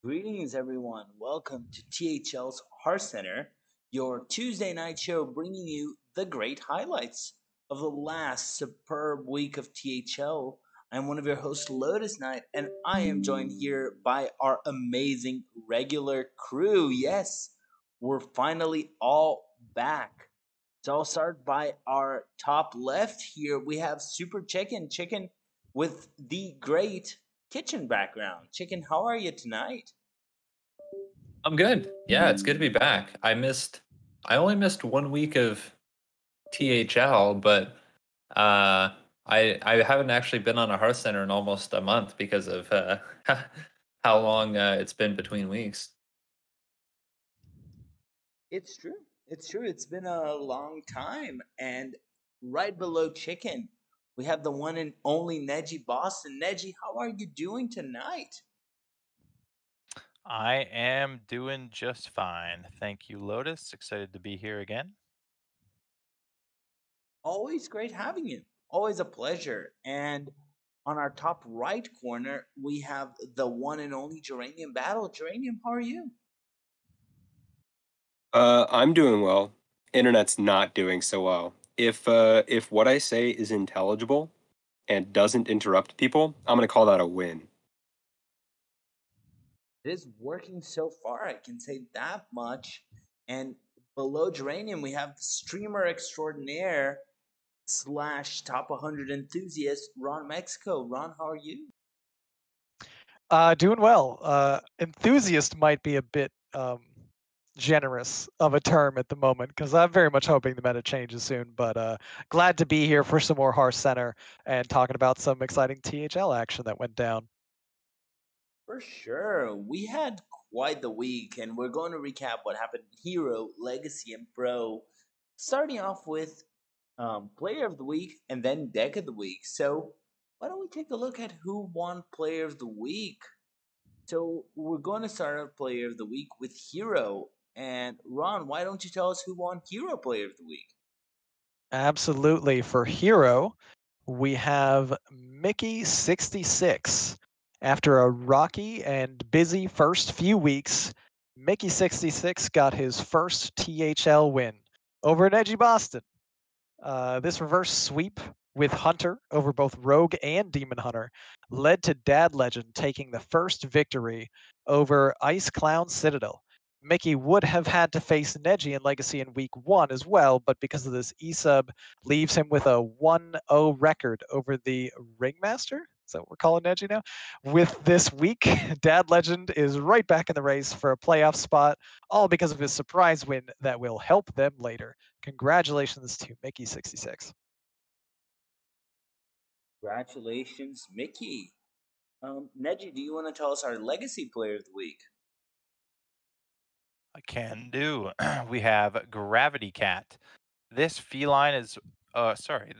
Greetings, everyone. Welcome to THL's Hearthcenter, your Tuesday night show bringing you the great highlights of the last superb week of THL. I'm one of your hosts, Lotus Knight, and I am joined here by our amazing regular crew. Yes, we're finally all back. So I'll start by our top left here. We have Super Chicken with the great kitchen background. Chicken, how are you tonight? I'm good. Yeah, it's good to be back. I only missed 1 week of THL, but I haven't actually been on a Hearth Center in almost a month because of how long it's been between weeks. It's true. It's true. It's been a long time. And right below Chicken, we have the one and only Neji Boston. Neji, how are you doing tonight? I am doing just fine. Thank you, Lotus. Excited to be here again. Always great having you. Always a pleasure. And on our top right corner, we have the one and only Geranium Battle. Geranium, how are you? I'm doing well. Internet's not doing so well. If what I say is intelligible and doesn't interrupt people, I'm gonna call that a win. It is working so far, I can say that much. And below Geranium, we have the streamer extraordinaire slash top 100 enthusiast, Ron Mexico. Ron, how are you? Doing well. Enthusiast might be a bit generous of a term at the moment because I'm very much hoping the meta changes soon. But glad to be here for some more Hearth Center and talking about some exciting THL action that went down. For sure. We had quite the week, and we're going to recap what happened in Hero, Legacy, and Pro, starting off with Player of the Week and then Deck of the Week. So, why don't we take a look at who won Player of the Week? So, we're going to start our Player of the Week with Hero. And Ron, why don't you tell us who won Hero Player of the Week? Absolutely. For Hero, we have Mickey66. After a rocky and busy first few weeks, Mickey66 got his first THL win over Neji Boston. This reverse sweep with Hunter over both Rogue and Demon Hunter led to Dad Legend taking the first victory over Ice Clown Citadel. Mickey would have had to face Neji in Legacy in week 1 as well, but because of this E-sub, leaves him with a 1-0 record over the Ringmaster. Is that what we're calling Neji now? With this week, Dad Legend is right back in the race for a playoff spot, all because of his surprise win that will help them later. Congratulations to Mickey66. Congratulations, Mickey. Neji, do you want to tell us our Legacy Player of the Week? I can do. We have Gravity Cat. This feline is,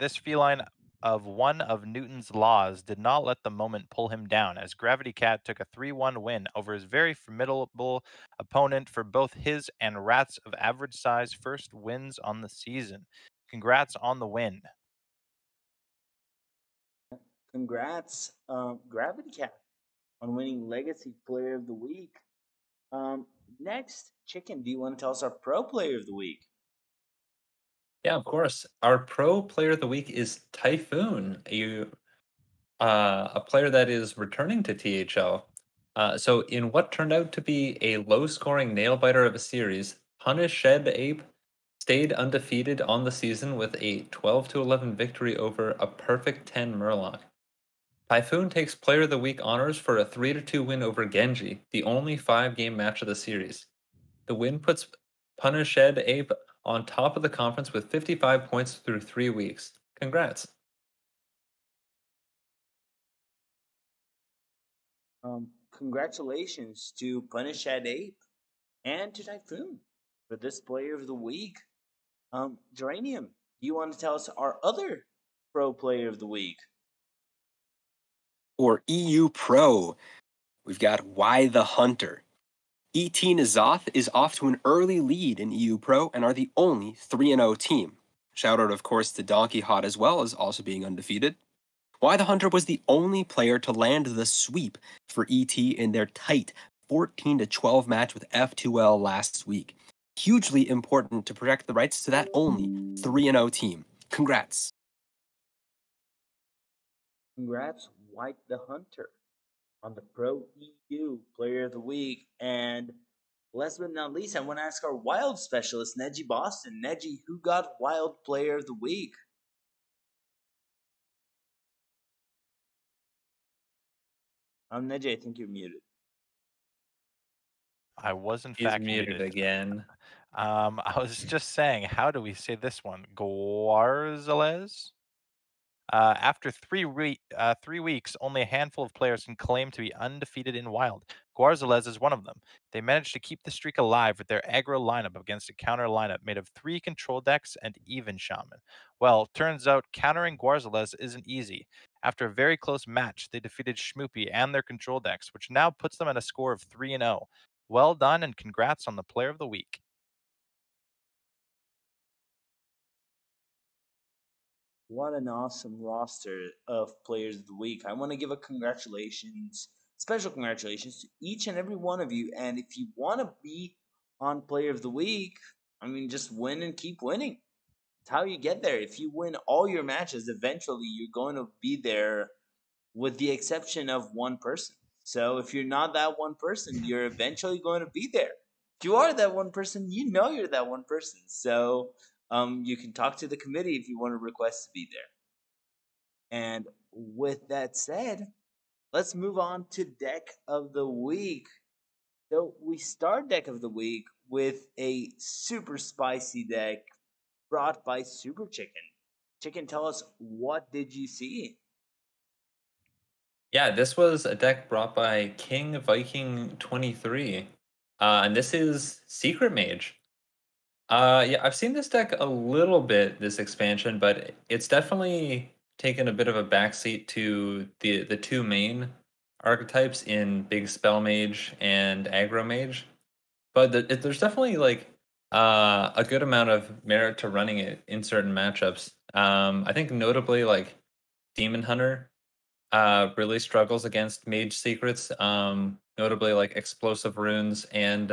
this feline of one of Newton's laws did not let the moment pull him down, as Gravity Cat took a 3-1 win over his very formidable opponent for both his and Rat's of average size first wins on the season. Congrats on the win. Congrats, Gravity Cat, on winning Legacy Player of the Week. Next, Chicken, do you want to tell us our Pro Player of the Week? Yeah, of course. Our pro player of the week is Typhoon, a player that is returning to THL. So, in what turned out to be a low-scoring nail-biter of a series, Punish Shed Ape stayed undefeated on the season with a 12-11 victory over a perfect 10 Murloc. Typhoon takes Player of the Week honors for a 3-2 win over Genji, the only 5-game match of the series. The win puts Punished Ape on top of the conference with 55 points through 3 weeks. Congrats. Congratulations to Punished Ape and to Typhoon for this Player of the Week. Geranium, do you want to tell us our other Pro Player of the Week? For EU Pro, we've got Why the Hunter. ET Nazoth is off to an early lead in EU Pro and are the only 3-0 team. Shout out, of course, to Donkey Hot as well as also being undefeated. Why the Hunter was the only player to land the sweep for ET in their tight 14-12 match with F2L last week. Hugely important to protect the rights to that only 3-0 team. Congrats. Congrats, White the Hunter, on the Pro EU Player of the Week. And last but not least, I want to ask our Wild specialist, Neji Boston. Neji, who got Wild Player of the Week? Neji, I think you're muted. I was in He's fact muted again. I was just saying, how do we say this one? Guarzales? After 3 weeks, only a handful of players can claim to be undefeated in Wild. Guarzales is one of them. They managed to keep the streak alive with their aggro lineup against a counter lineup made of 3 control decks and even Shaman. Well, turns out countering Guarzales isn't easy. After a very close match, they defeated Schmoopy and their control decks, which now puts them at a score of 3-0. Well done, and congrats on the Player of the Week. What an awesome roster of Players of the Week. I want to give a special congratulations to each and every one of you. And if you want to be on Player of the Week, I mean, just win and keep winning. It's how you get there. If you win all your matches, eventually you're going to be there, with the exception of one person. So if you're not that one person, you're eventually going to be there. If you are that one person, you know you're that one person. So you can talk to the committee if you want to request to be there. And with that said, let's move on to Deck of the Week. So we start Deck of the Week with a super spicy deck brought by Super Chicken. Chicken, tell us, what did you see? Yeah, this was a deck brought by King Viking 23. And this is Secret Mage. Yeah, I've seen this deck a little bit this expansion, but it's definitely taken a bit of a backseat to the two main archetypes in Big Spell Mage and Aggro Mage. But there's definitely like a good amount of merit to running it in certain matchups. I think notably like Demon Hunter really struggles against Mage Secrets, notably like Explosive Runes and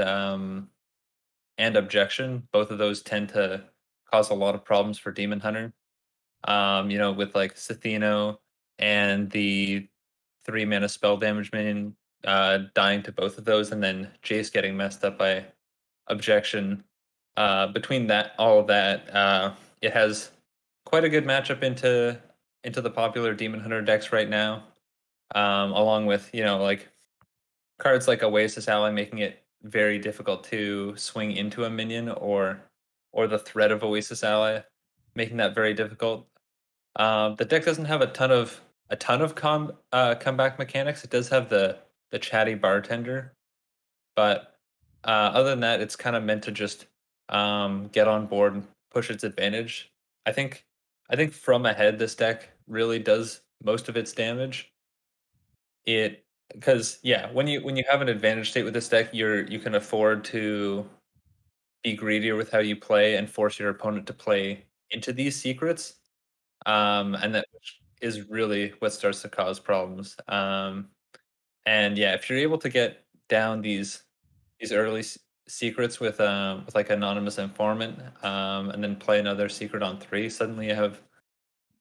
Objection. Both of those tend to cause a lot of problems for Demon Hunter. With like Cthino and the 3 mana spell damage minion dying to both of those, and then Jace getting messed up by Objection. Between all of that, it has quite a good matchup into the popular Demon Hunter decks right now. Along with like cards like Oasis Ally, making it very difficult to swing into a minion, or the threat of Oasis Ally, making that very difficult. The deck doesn't have a ton of comeback mechanics. It does have the chatty bartender, but other than that, it's kind of meant to just get on board and push its advantage. I think from ahead, this deck really does most of its damage. Because when you have an advantage state with this deck, you can afford to be greedier with how you play and force your opponent to play into these secrets. And that is really what starts to cause problems. And yeah, if you're able to get down these early secrets with like Anonymous Informant, and then play another secret on 3, suddenly you have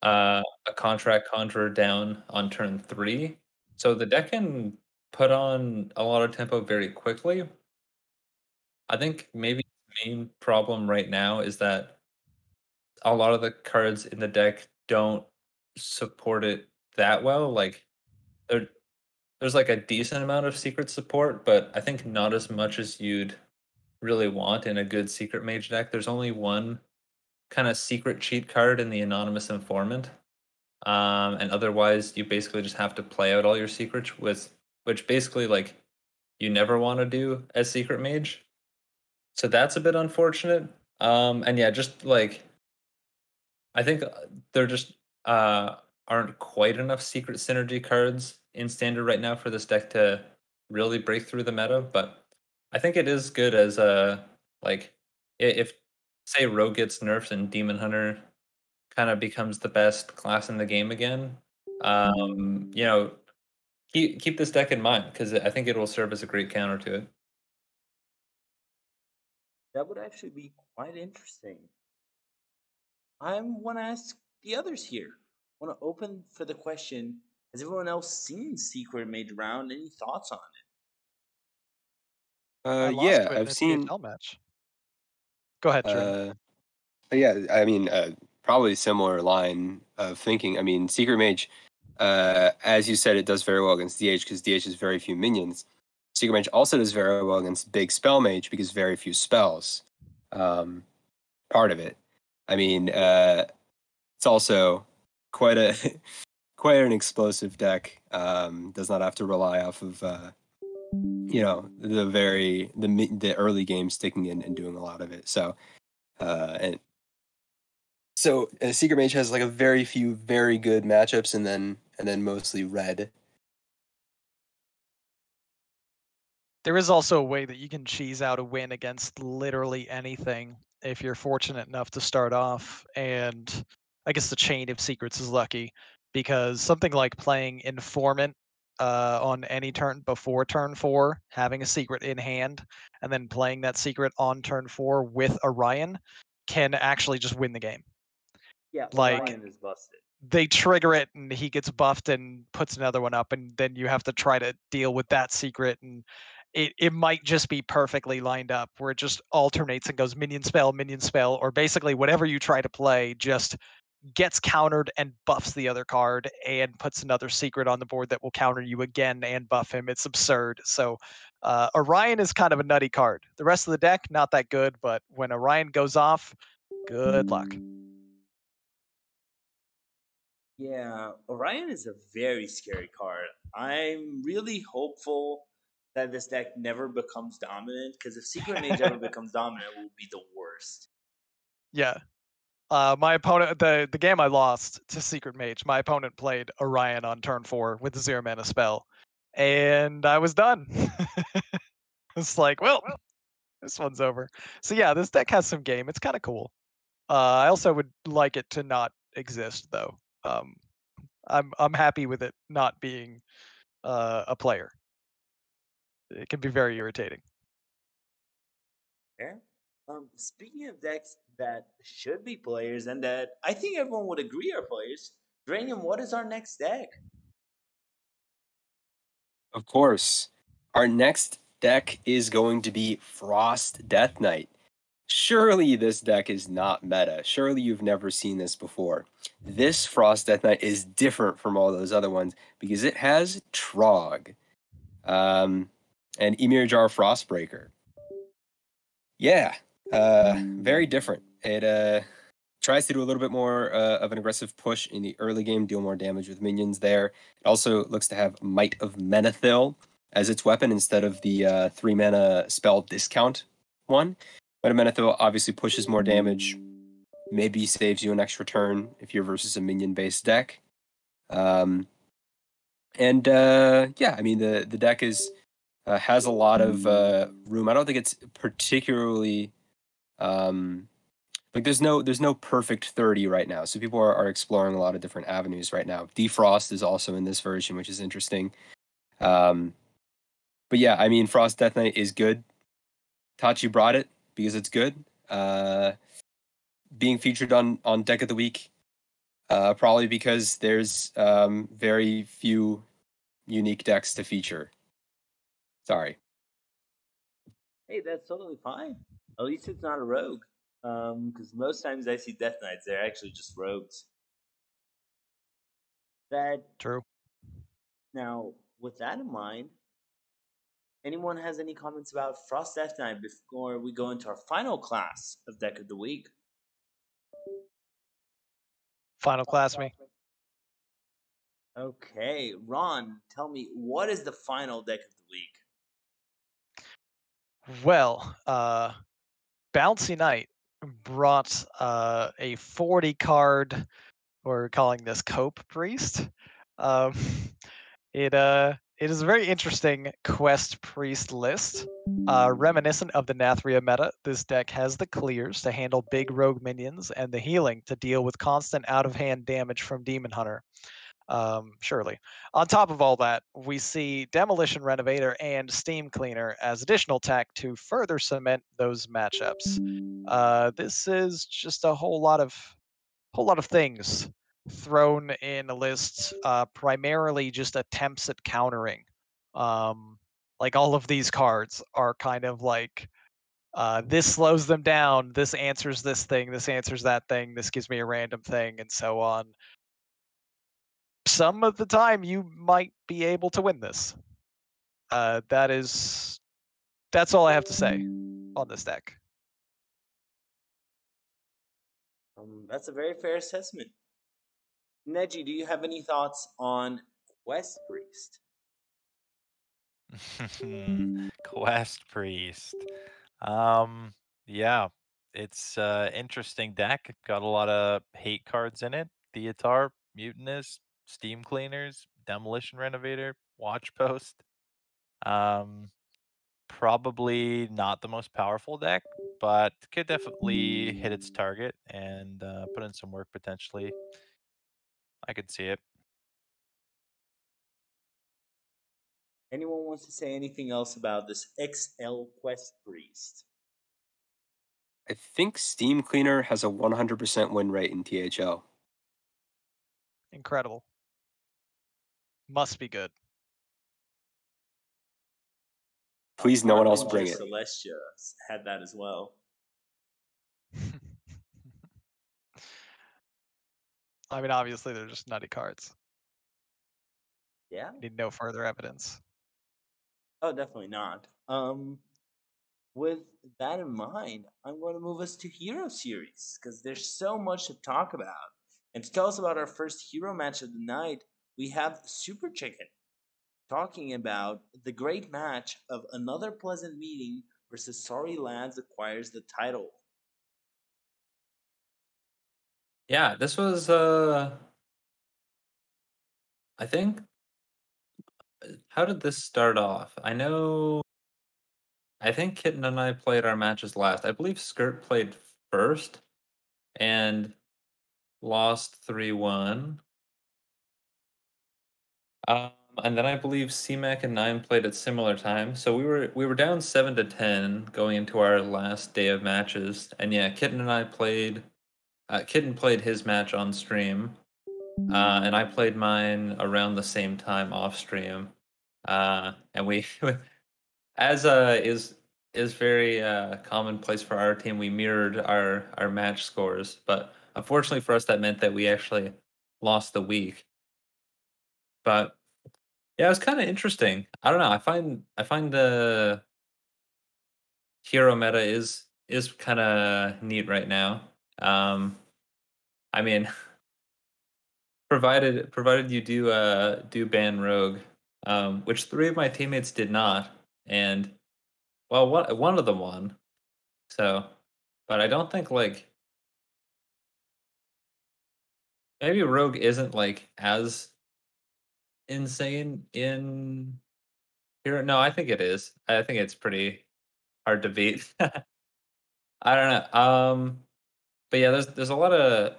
a Contract Conjurer down on turn 3. So the deck can put on a lot of tempo very quickly. I think maybe the main problem right now is that a lot of the cards in the deck don't support it that well. Like there's like a decent amount of secret support, but I think not as much as you'd really want in a good secret mage deck. There's only one kind of secret cheat card in the Anonymous Informant. And otherwise you basically just have to play out all your secrets, which basically like you never want to do as secret mage. So that's a bit unfortunate. And yeah, just like I think there just aren't quite enough secret synergy cards in standard right now for this deck to really break through the meta. But I think it is good as a like if say Rogue gets nerfed and Demon Hunter kind of becomes the best class in the game again. You know, keep this deck in mind because I think it will serve as a great counter to it. That would actually be quite interesting. I want to ask the others here. I want to open for the question: has everyone else seen Secret Mage Round? Any thoughts on it? I lost Yeah, to it in I've a seen. THL match. Go ahead, Jordan. Yeah, I mean, probably similar line of thinking. I mean, Secret Mage, as you said, it does very well against DH because DH has very few minions. Secret Mage also does very well against Big Spell Mage because very few spells. Part of it. I mean, it's also quite a quite an explosive deck. Does not have to rely off of the early game sticking in and doing a lot of it. So Secret Mage has like a very few very good matchups, and then mostly red. There is also a way that you can cheese out a win against literally anything if you're fortunate enough to start off. And I guess the Chain of Secrets is lucky because something like playing Informant on any turn before turn 4, having a secret in hand, and then playing that secret on turn 4 with Orion can actually just win the game. Yeah, Like, Orion is busted. they trigger it and he gets buffed and puts another one up, and then you have to try to deal with that secret, and it might just be perfectly lined up where it just alternates and goes minion spell, or basically whatever you try to play just gets countered and buffs the other card and puts another secret on the board that will counter you again and buff him. It's absurd. So Orion is kind of a nutty card. The rest of the deck, not that good, but when Orion goes off, good luck. Yeah, Orion is a very scary card. I'm really hopeful that this deck never becomes dominant, because if Secret Mage ever becomes dominant, it will be the worst. Yeah. My opponent, the game I lost to Secret Mage, my opponent played Orion on turn 4 with the 0 mana spell, and I was done. It's like, well, this one's over. So yeah, this deck has some game. It's kind of cool. I also would like it to not exist though. I'm happy with it not being a player. It can be very irritating. Yeah. Speaking of decks that should be players and that I think everyone would agree are players, Dranium, what is our next deck? Of course, our next deck is going to be Frost Death Knight. Surely this deck is not meta. Surely you've never seen this before. This Frost Death Knight is different from all those other ones because it has Trog, and Emir Jar Frostbreaker. Yeah, very different. It tries to do a little bit more of an aggressive push in the early game, deal more damage with minions there. It also looks to have Might of Menethil as its weapon instead of the 3 mana spell discount one. Might of Menethil obviously pushes more damage, maybe saves you an extra turn if you're versus a minion-based deck. Yeah, I mean the deck has a lot of room. I don't think it's particularly like there's no perfect 30 right now, so people are exploring a lot of different avenues right now. Defrost is also in this version, which is interesting. But yeah, I mean, Frost Death Knight is good. Tachi brought it because it's good. Being featured on Deck of the Week, probably because there's very few unique decks to feature. Sorry. Hey, that's totally fine. At least it's not a rogue. Because most times I see Death Knights, they're actually just rogues. That True. Now, with that in mind, anyone has any comments about Frost Death Knight before we go into our final class of Deck of the Week? Final class me. Okay, Ron, tell me, what is the final Deck of the Week? Well, Bouncy Knight brought a 40 card, we're calling this Cope Priest. Um, it is a very interesting quest priest list. Reminiscent of the Nathria meta, this deck has the clears to handle big rogue minions and the healing to deal with constant out of hand damage from Demon Hunter. surely. On top of all that, we see Demolition Renovator and Steam Cleaner as additional tech to further cement those matchups. This is just a whole lot of things thrown in a list, primarily just attempts at countering. Like all of these cards are kind of like this slows them down, this answers this thing, this answers that thing, this gives me a random thing, and so on. Some of the time, you might be able to win this. That's all I have to say on this deck. That's a very fair assessment. Neji, do you have any thoughts on Quest Priest? Quest Priest. Yeah, it's interesting deck. Got a lot of hate cards in it. Theatar, Mutinous, Steam Cleaners, Demolition Renovator, Watch Post. Probably not the most powerful deck, but could definitely hit its target and put in some work potentially. I could see it. Anyone wants to say anything else about this XL Quest Priest? I think Steam Cleaner has a 100% win rate in THL. Incredible. Must be good. Please, no one else Harbinger bring it. Celestia had that as well. I mean, obviously, they're just nutty cards. Yeah. Need no further evidence. Oh, definitely not. With that in mind, I'm going to move us to Hero Series because there's so much to talk about. And to tell us about our first hero match of the night, we have Super Chicken talking about the great match of Another Pleasant Meeting versus Sorry Lads acquires the title. Yeah, this was I think how did this start off? I think Kitten and I played our matches last. I believe Skirt played first and lost 3-1. And then I believe CMAC and Nine played at similar times. So we were down 7-10 going into our last day of matches. And yeah, Kitten and I played. Kitten played his match on stream, and I played mine around the same time off stream. And we, as is very commonplace for our team, we mirrored our match scores. But unfortunately for us, that meant that we actually lost the week. But yeah, it was kind of interesting. I don't know. I find the hero meta is kind of neat right now. I mean, provided you do ban Rogue, which three of my teammates did not, and well, one of them won. So, but I don't think like maybe Rogue isn't like as insane in hero. No, I think it is. I think it's pretty hard to beat. I don't know. But yeah, there's a lot of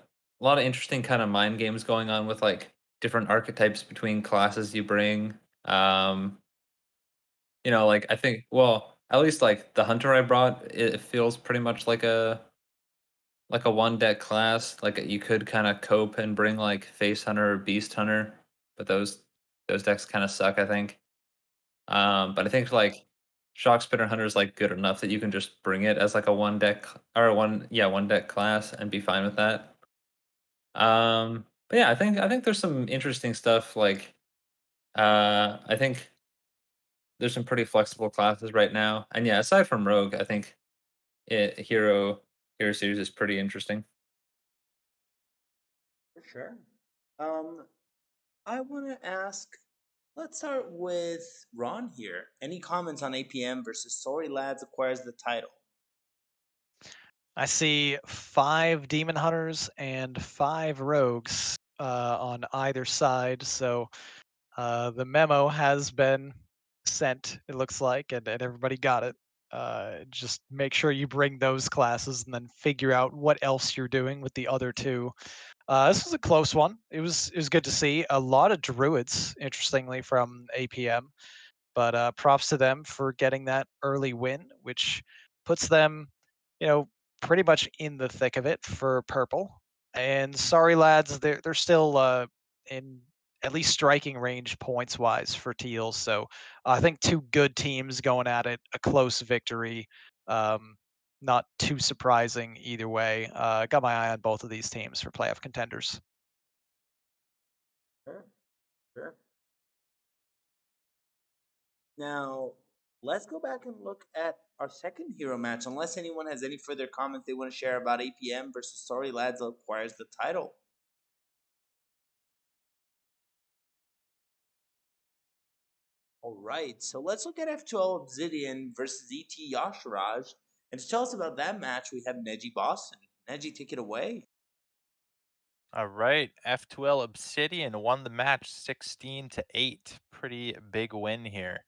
interesting kind of mind games going on with like different archetypes between classes you bring. Um, like I think, well, at least like the hunter I brought, it feels pretty much like a one deck class. Like you could kind of cope and bring like face hunter or beast hunter, but those decks kind of suck, I think. But I think like shock spitter hunter is like good enough that you can just bring it as like a one deck or one deck class and be fine with that. But yeah, I think there's some interesting stuff. Like, I think there's some pretty flexible classes right now, and yeah, aside from Rogue, I think Hero Series is pretty interesting. For sure. I want to ask. Let's start with Ron here. Any comments on APM versus Sorry Lads acquires the title? I see 5 demon hunters and 5 rogues on either side. So the memo has been sent, it looks like, and everybody got it. Just make sure you bring those classes and then figure out what else you're doing with the other two. This was a close one. It was good to see a lot of druids, interestingly, from APM. But props to them for getting that early win, which puts them, pretty much in the thick of it for purple. And sorry, lads, they're still in at least striking range points wise for teals. So I think two good teams going at it, a close victory. Not too surprising either way. Got my eye on both of these teams for playoff contenders. Sure, sure. Now, let's go back and look at our second hero match, unless anyone has any further comments they want to share about APM versus Sorry Lads acquires the title. All right, so let's look at F2L Obsidian versus ET Yasharaj. And to tell us about that match, we have Neji Boston. Neji, take it away. All right, F2L Obsidian won the match 16-8. Pretty big win here.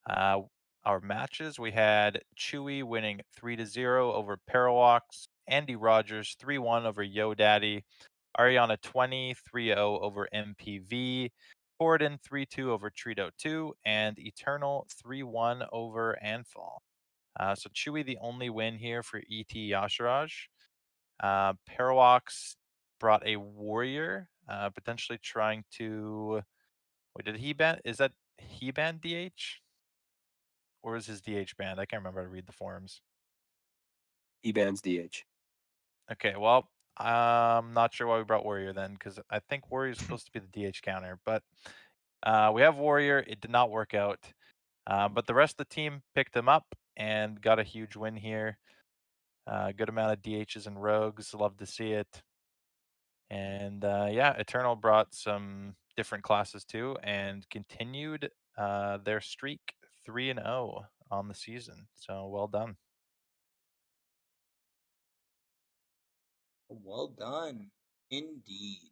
Our matches, we had Chewy winning 3-0 over Parawax, Andy Rogers 3-1 over Yo Daddy, Ariana 20 3-0 over MPV, Corden 3-2 over Trito 2, and Eternal 3-1 over Anfall. So Chewy the only win here for ET Yasharaj. Parawax brought a warrior, potentially trying to. Wait, did he ban? Is that he banned DH? Or is his DH banned? I can't remember how to read the forums. He bans DH. Okay, well, I'm not sure why we brought warrior then, because I think warrior is supposed to be the DH counter. But we have warrior. It did not work out. But the rest of the team picked him up and got a huge win here. Good amount of DHs and rogues. Love to see it. And yeah, Eternal brought some different classes too and continued their streak 3-0 on the season. So well done. Well done, indeed.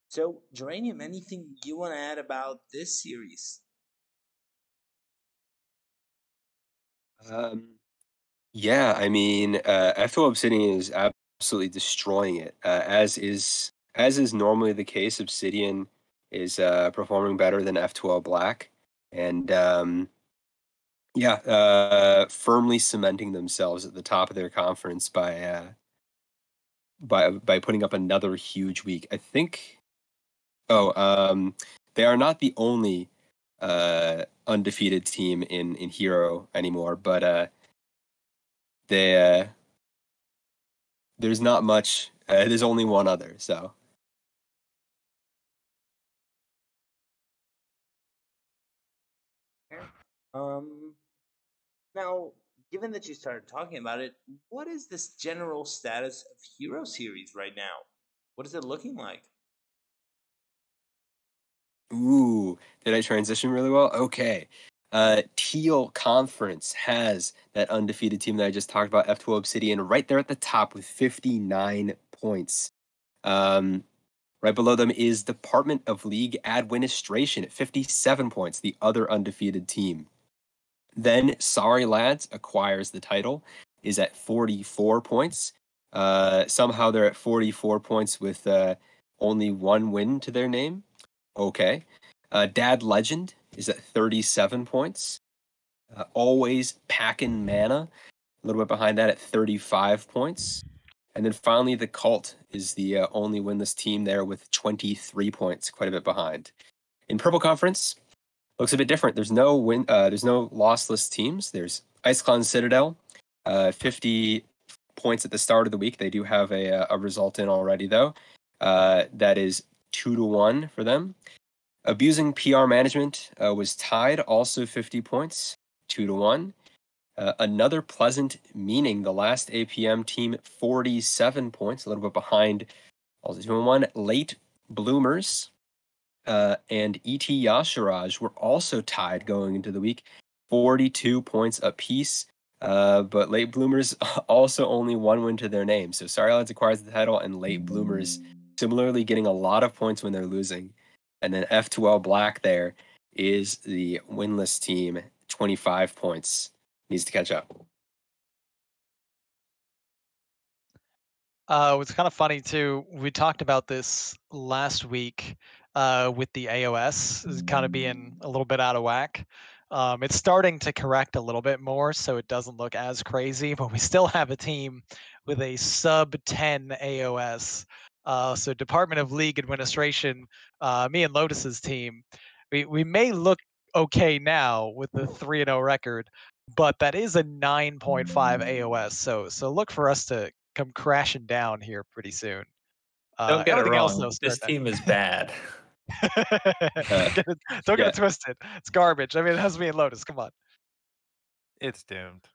So, Geranium, anything you want to add about this series? Yeah, I mean, F2 Obsidian is absolutely destroying it. As is normally the case, Obsidian is performing better than F2L Black, and yeah, firmly cementing themselves at the top of their conference by putting up another huge week. I think. They are not the only undefeated team in Hero anymore, but they there's not much. There's only one other, so. Um, Now, given that you started talking about it, what is this general status of Hero Series right now? What is it looking like? Ooh, did I transition really well? Okay. Teal Conference has that undefeated team that I just talked about, F2 Obsidian, right there at the top with 59 points. Right below them is Department of League Administration at 57 points, the other undefeated team. Then Sorry Lads acquires the title, is at 44 points. Somehow they're at 44 points with only one win to their name. Okay. Dad Legend is at 37 points. Always Packin' Mana, a little bit behind that at 35 points. And then finally, the Cult is the only winless team there with 23 points, quite a bit behind. In Purple Conference, looks a bit different. There's no lossless teams. There's Ice Clown Citadel, 50 points at the start of the week. They do have a result in already though. That is 2-1 for them. Abusing PR Management was tied, also 50 points, 2-1. Another Pleasant Meaning, the last APM team, 47 points, a little bit behind, also 2-1. Late Bloomers and ET Yasharaj were also tied going into the week, 42 points apiece. But Late Bloomers also only one win to their name. So Sorry Lads acquires the title, and Late Bloomers similarly getting a lot of points when they're losing. And then F2L Black there is the winless team, 25 points. Needs to catch up. It's kind of funny too. We talked about this last week with the AOS is kind of being a little bit out of whack. It's starting to correct a little bit more, so it doesn't look as crazy. But we still have a team with a sub 10 AOS. So Department of League Administration, me and Lotus's team, we may look okay now with the 3-0 record, but that is a 9.5 AOS. So look for us to come crashing down here pretty soon. Don't get it Everything else, wrong. though, This starting team is bad. don't get don't get yeah. it twisted. It's garbage. I mean, it has me and Lotus. Come on. It's doomed.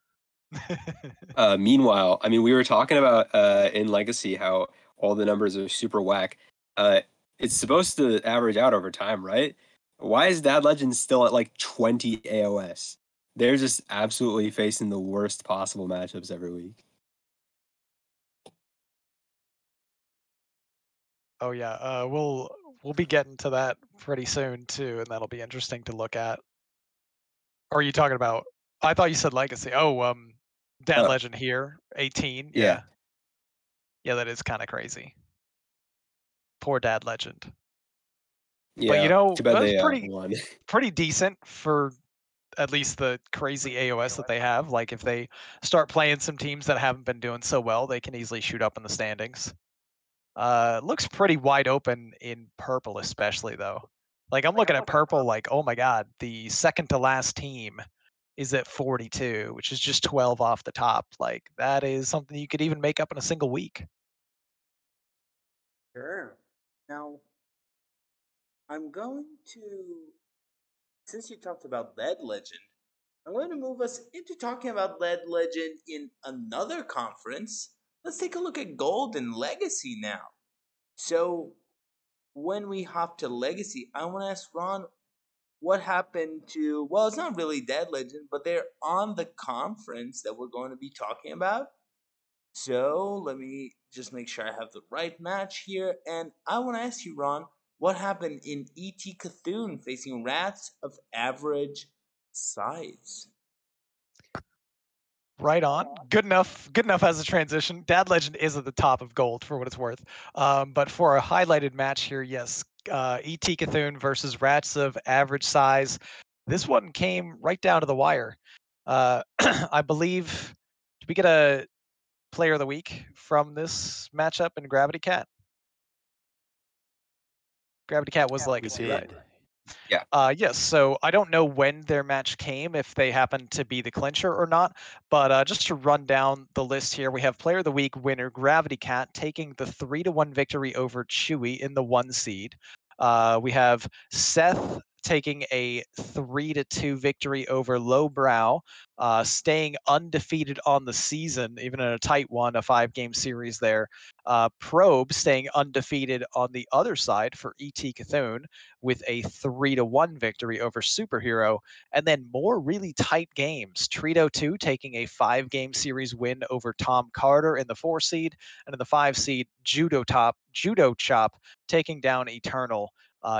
Meanwhile, I mean, we were talking about in Legacy how all the numbers are super whack. It's supposed to average out over time, right? Why is Dad Legend still at like 20 AOS? They're just absolutely facing the worst possible matchups every week. Oh yeah, we'll be getting to that pretty soon too, and that'll be interesting to look at. Or are you talking about? I thought you said Legacy. Oh, Dad Oh, Legend here, 18. yeah. Yeah, that is kind of crazy. Poor Dad Legend. But Yeah. Too bad that's they pretty won. pretty decent for at least the crazy AOS that they have. Like if they start playing some teams that haven't been doing so well, they can easily shoot up in the standings. Looks pretty wide open in purple, especially though. Like I'm looking at purple, like oh my god, the second to last team is at 42, which is just 12 off the top. Like that is something you could even make up in a single week. Sure. Now, I'm going to, since you talked about Lead Legend, I'm going to move us into talking about Lead Legend in another conference. Let's take a look at Gold and Legacy now. So, when we hop to Legacy, I want to ask Ron what happened to, well, it's not really Dead Legend, but they're on the conference that we're going to be talking about. So let me just make sure I have the right match here. And I want to ask you, Ron, what happened in E.T. Cthulhu facing rats of average size? Right on. Good enough. Good enough as a transition. Dad Legend is at the top of gold for what it's worth. But for a highlighted match here, yes, E.T. Cthulhu versus Rats of average size. This one came right down to the wire. I believe. Did we get a player of the week from this matchup in Gravity Cat? Gravity Cat was We Legacy, right? did. Yeah. Yes. So I don't know when their match came, if they happened to be the clincher or not. But just to run down the list here, we have Player of the Week winner Gravity Cat taking the 3-1 victory over Chewy in the 1 seed. We have Seth taking a 3-2 victory over Lowbrow, staying undefeated on the season, even in a tight one, a 5-game series there. Probe staying undefeated on the other side for E.T. Cthulhu with a 3-1 victory over Superhero, and then more really tight games. Trito 2 taking a 5-game series win over Tom Carter in the 4 seed, and in the 5 seed, Judo Chop taking down Eternal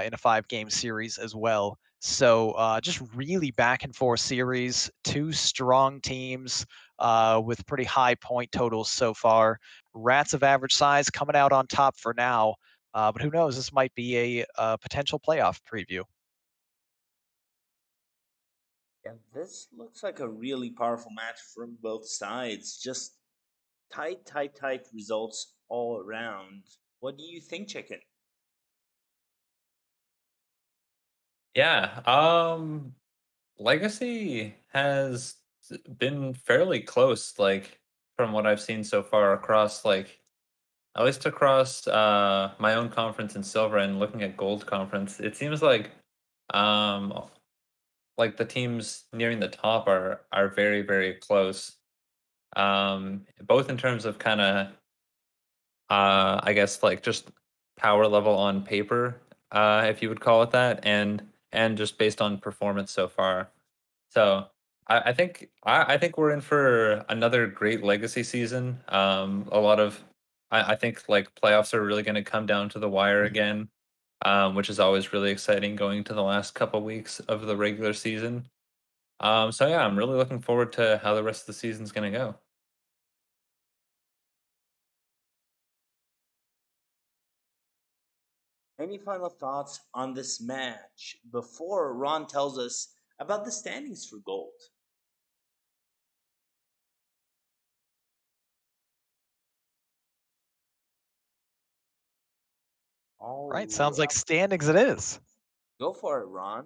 in a 5-game series as well. So just really back and forth series, 2 strong teams with pretty high point totals so far. Rats of average size coming out on top for now. But who knows? This might be a potential playoff preview. Yeah, this looks like a really powerful match from both sides. Just tight results all around. What do you think, Chicken? Yeah. Legacy has been fairly close, like from what I've seen so far across like at least across my own conference in silver and looking at gold conference, it seems um like the teams nearing the top are very, very close. Both in terms of kind of I guess like just power level on paper, if you would call it that, and just based on performance so far. So I think we're in for another great legacy season. A lot of I think like playoffs are really going to come down to the wire again, which is always really exciting going to the last couple weeks of the regular season. So yeah, I'm really looking forward to how the rest of the season's going to go. Any final thoughts on this match before Ron tells us about the standings for gold? Right, sounds like All standings it is. go for it, Ron.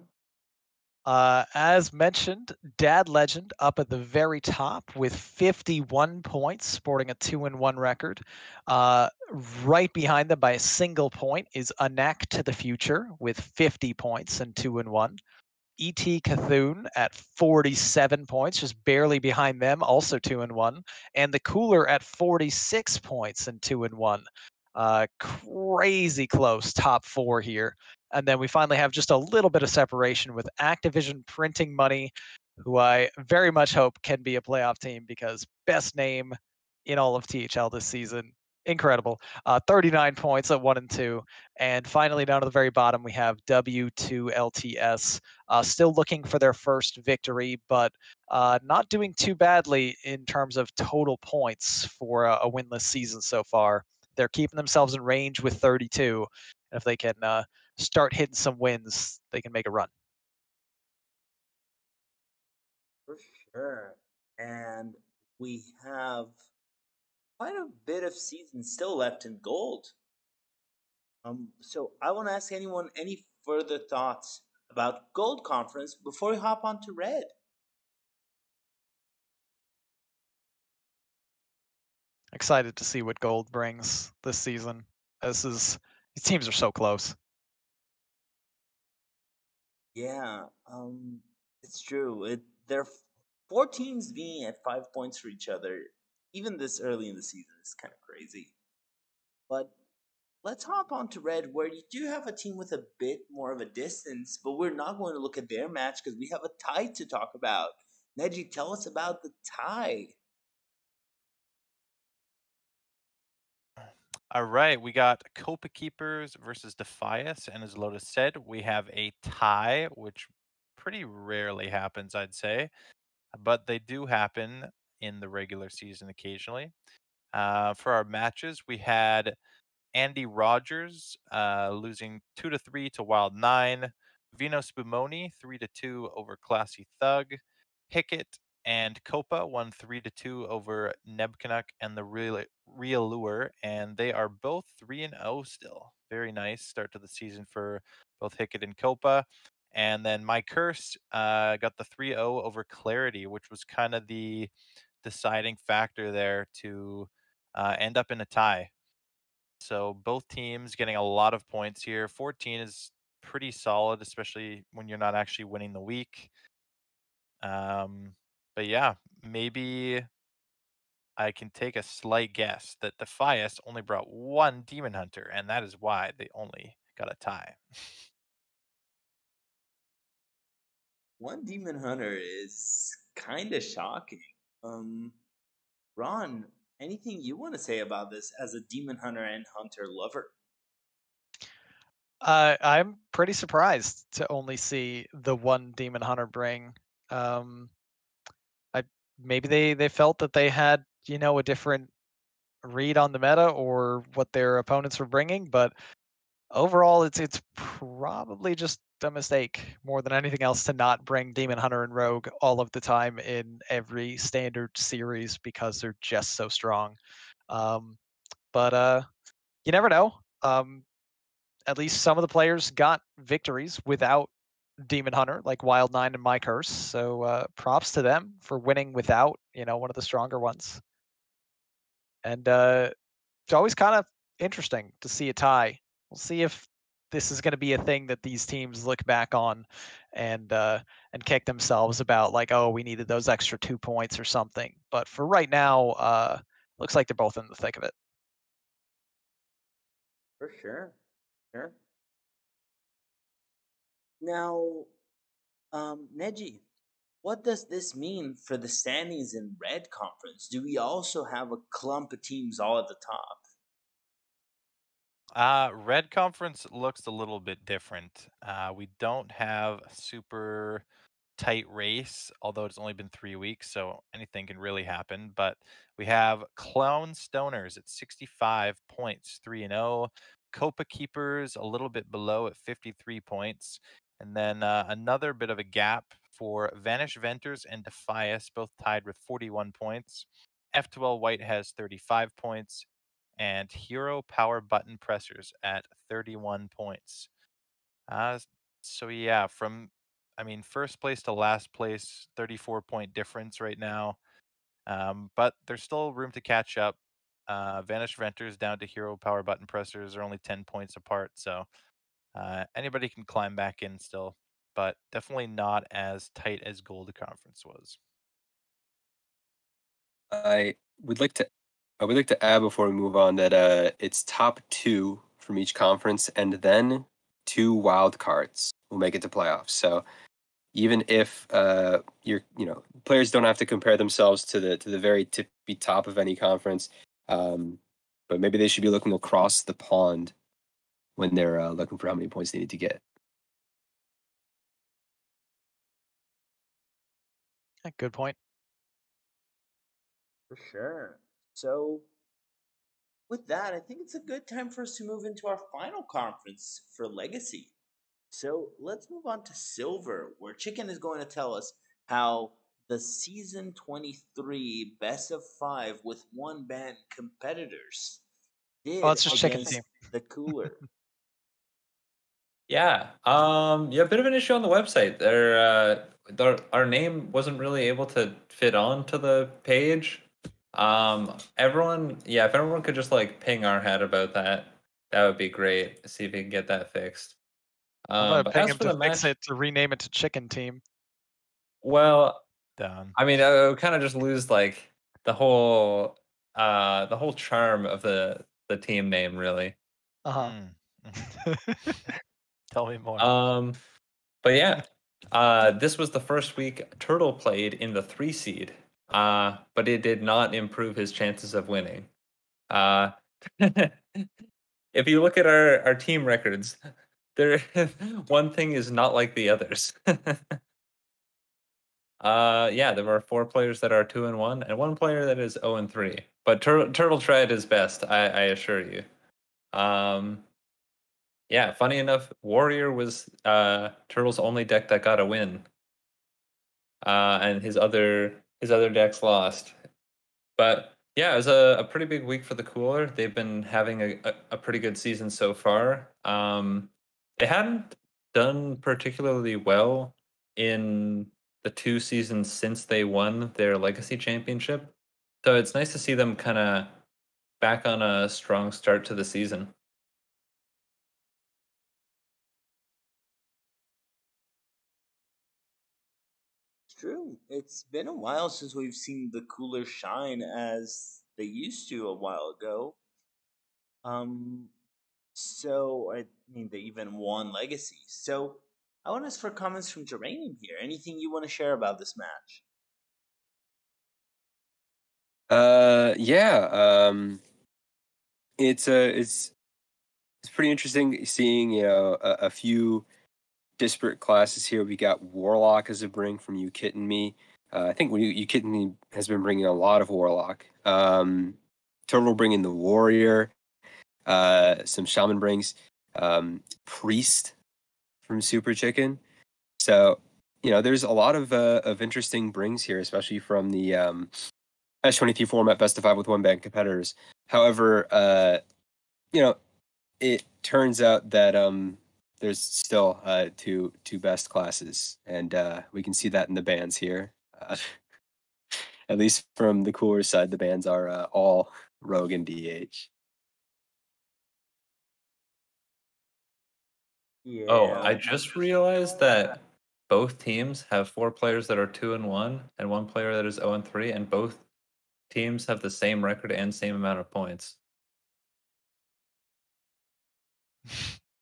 As mentioned, Dad Legend up at the very top with 51 points, sporting a 2-1 record. Right behind them by a single point is Anak to the Future with 50 points and 2-1. E.T. Cthulhu at 47 points, just barely behind them, also 2-1. And the Cooler at 46 points and 2-1. Crazy close top four here. And then we finally have just a little bit of separation with Activision Printing Money, who I very much hope can be a playoff team because best name in all of THL this season. Incredible. 39 points at 1 and 2. And finally, down to the very bottom, we have W2LTS, still looking for their first victory, but not doing too badly in terms of total points for a winless season so far. They're keeping themselves in range with 32. If they can start hitting some wins, they can make a run. For sure. And we have quite a bit of season still left in gold. So I want to ask anyone any further thoughts about Gold Conference before we hop on to Red. Excited to see what gold brings this season. These teams are so close. Yeah, it's true. They're four teams being at 5 points for each other, even this early in the season is kind of crazy. But let's hop on to Red, where you do have a team with a bit more of a distance, but we're not going to look at their match because we have a tie to talk about. Neji, tell us about the tie. All right, we got Copa Keepers versus Defias, and as Lotus said, we have a tie, which pretty rarely happens, I'd say, but they do happen in the regular season occasionally. For our matches, we had Andy Rogers losing 2-3 to Wild 9, Vino Spumoni 3-2 over Classy Thug, Hickett and Copa won 3-2 over Nebkanuk and the Real Lure, and they are both 3-0 still. Very nice start to the season for both Hickett and Copa. And then My Curse got the 3-0 over Clarity, which was kind of the deciding factor there to end up in a tie. So both teams getting a lot of points here. 14 is pretty solid, especially when you're not actually winning the week. But yeah, maybe I can take a slight guess that Defias only brought one Demon Hunter, and that is why they only got a tie. One Demon Hunter is kind of shocking. Um, Ron, anything you want to say about this as a Demon Hunter and Hunter lover? I'm pretty surprised to only see the one Demon Hunter bring. Um, I maybe they felt that they had a different read on the meta or what their opponents were bringing, but overall it's probably just a mistake more than anything else to not bring Demon Hunter and Rogue all of the time in every standard series because they're just so strong. But you never know. At least some of the players got victories without Demon Hunter, like Wild 9 and My Curse. So props to them for winning without, one of the stronger ones. And it's always kind of interesting to see a tie. We'll see if this is going to be a thing that these teams look back on and kick themselves about, like, oh, we needed those extra 2 points or something. But for right now, looks like they're both in the thick of it. For sure. Sure. Now, Neji, what does this mean for the standings in Red Conference? Do we also have a clump of teams all at the top? Red Conference looks a little bit different. We don't have a super tight race, although it's only been 3 weeks, so anything can really happen. But we have Clown Stoners at 65 points, 3-0. Copa Keepers a little bit below at 53 points. And then another bit of a gap for Vanish Venters and Defias, both tied with 41 points. F12 White has 35 points, and Hero Power Button Pressers at 31 points. So yeah, first place to last place, 34-point difference right now. But there's still room to catch up. Vanish Venters down to Hero Power Button Pressers are only 10 points apart, so anybody can climb back in still, but definitely not as tight as Gold Conference was. I would like to add before we move on that it's top 2 from each conference, and then 2 wild cards will make it to playoffs. So even if players don't have to compare themselves to the very tippy top of any conference, but maybe they should be looking across the pond when they're looking for how many points they need to get. Good point. For sure. So, with that, I think it's a good time for us to move into our final conference for Legacy. So, let's move on to Silver, where Chicken is going to tell us how the Season 23 Best of 5 with one band competitors did it's just Chicken against Team. the Cooler. Yeah. Yeah, a bit of an issue on the website. Our name wasn't really able to fit onto the page. If everyone could just like ping our head about that, that would be great. See if we can get that fixed. I'm gonna But ping as him for to the fix match, it to rename it to Chicken Team. well, Done. I mean, I would kind of just lose like the whole charm of the team name, really. Tell me more. But yeah, this was the first week Turtle played in the 3 seed, but it did not improve his chances of winning. If you look at our team records, there one thing is not like the others. There were 4 players that are 2-1 and 1 player that is 0-3. But Turtle tried his best, I assure you. Yeah, funny enough, Warrior was Turtle's only deck that got a win. And his other decks lost. But yeah, it was a pretty big week for the Cooler. They've been having a pretty good season so far. They hadn't done particularly well in the 2 seasons since they won their Legacy Championship. So it's nice to see them kind of back on a strong start to the season. It's true. It's been a while since we've seen the Cooler shine as they used to a while ago. So I mean, they even won Legacy. So I want to ask for comments from Geranium here. Anything you want to share about this match? It's pretty interesting seeing a few disparate classes here. We got Warlock as a bring from You Kitten Me. I think You Kitten Me has been bringing a lot of Warlock. Turtle bringing the Warrior. Some Shaman brings. Priest from Super Chicken. So there's a lot of interesting brings here, especially from the S23 format best of 5 with one band competitors. However, it turns out that there's still two best classes, and we can see that in the bands here. At least from the Cooler side, the bands are all Rogue and DH. Yeah. Oh, I just realized that both teams have 4 players that are 2-1 and 1 player that is 0-3, and both teams have the same record and same amount of points.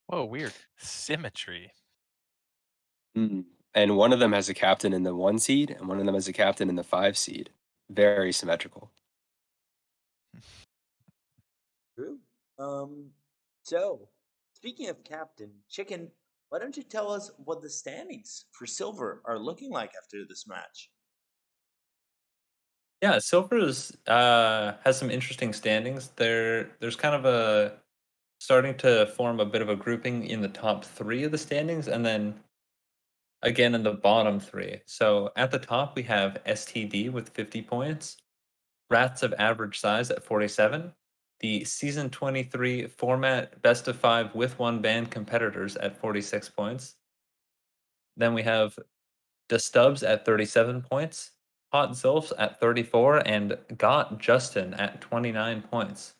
Whoa, weird. Symmetry. And one of them has a captain in the 1 seed, and one of them has a captain in the 5 seed. Very symmetrical. True. So speaking of Captain Chicken, why don't you tell us what the standings for Silver are looking like after this match? Yeah, Silver's has some interesting standings. There's kind of starting to form a bit of a grouping in the top 3 of the standings, and then again in the bottom 3. So at the top, we have STD with 50 points, Rats of Average Size at 47, the Season 23 format Best of 5 with 1 ban competitors at 46 points. Then we have the Stubbs at 37 points, Hot Zilfs at 34, and Got Justin at 29 points.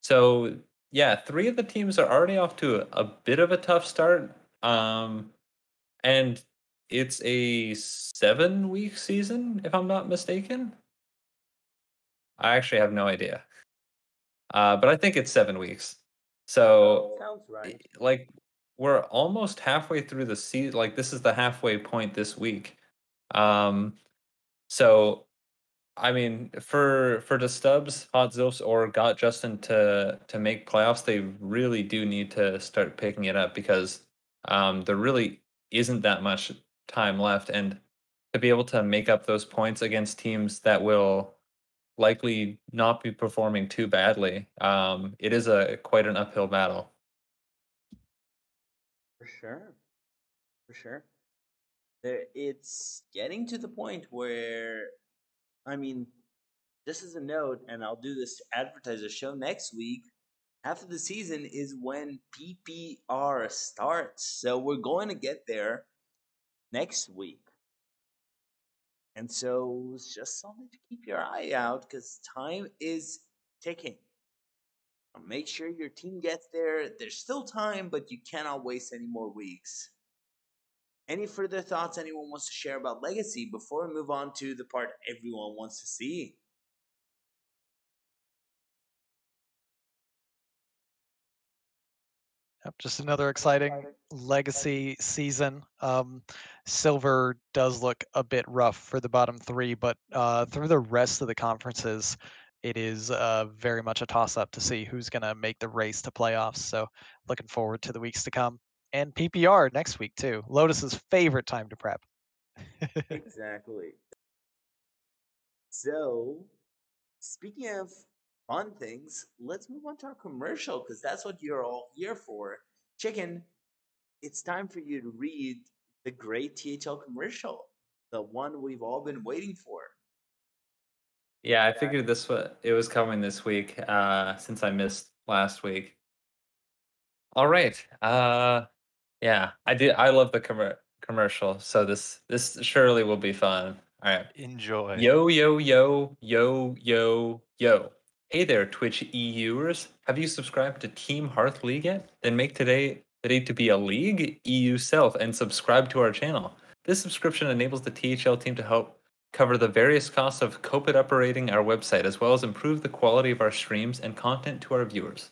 So yeah, 3 of the teams are already off to a bit of a tough start. And it's a 7-week season, if I'm not mistaken. I actually have no idea. But I think it's 7 weeks. So Sounds right. like we're almost halfway through the season. Like this is the halfway point this week. So I mean, for the Stubbs, Hot Zilfs, or Got Justin to make playoffs, they really do need to start picking it up because there really isn't that much time left, and to be able to make up those points against teams that will likely not be performing too badly, it is a quite an uphill battle. For sure. For sure. It's getting to the point where, I mean, just as a note, and I'll do this to advertise a show next week. Half of the season is when PPR starts, so we're going to get there next week. And so it's just something to keep your eye out because time is ticking. Make sure your team gets there. There's still time, but you cannot waste any more weeks. Any further thoughts anyone wants to share about Legacy before we move on to the part everyone wants to see? Yep, just another exciting legacy season. Silver does look a bit rough for the bottom 3, but through the rest of the conferences, it is very much a toss-up to see who's going to make the race to playoffs. So looking forward to the weeks to come. And PPR next week, too. Lotus's favorite time to prep. Exactly. So, speaking of fun things, let's move on to our commercial because that's what you're all here for. Chicken, it's time for you to read the great THL commercial, the one we've all been waiting for. Yeah, I figured it was coming this week, since I missed last week. All right. Yeah, I love the commercial, so this surely will be fun. All right. Enjoy. Yo, yo, yo, yo, yo, yo. Hey there, Twitch EUers. Have you subscribed to Team Hearth League yet? Then make today the day to be a League EU self and subscribe to our channel. This subscription enables the THL team to help cover the various costs of COVID operating our website, as well as improve the quality of our streams and content to our viewers.